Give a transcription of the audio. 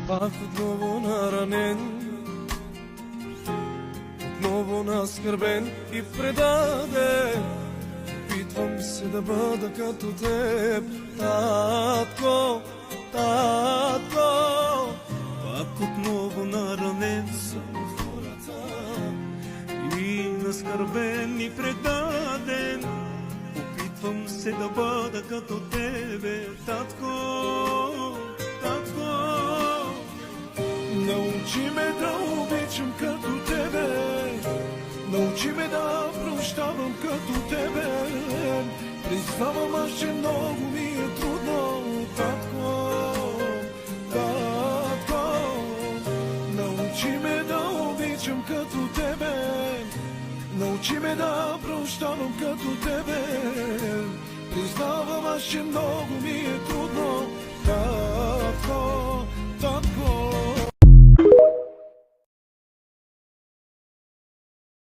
Пак отново наранен, отново наскърбен и предаден. Опитвам се да бъда като теб, татко, татко. Пак отново наранен съм в хората и наскърбен и предаден. Опитвам се да бъда като тебе, татко, татко. Научи ме да обичам като тебе, научи ме да прощавам като тебе. Признавам аз, че много ми е трудно, татко, татко. Научи ме да обичам като тебе, научи ме да прощавам като тебе. Признавам аз, че много ми е трудно,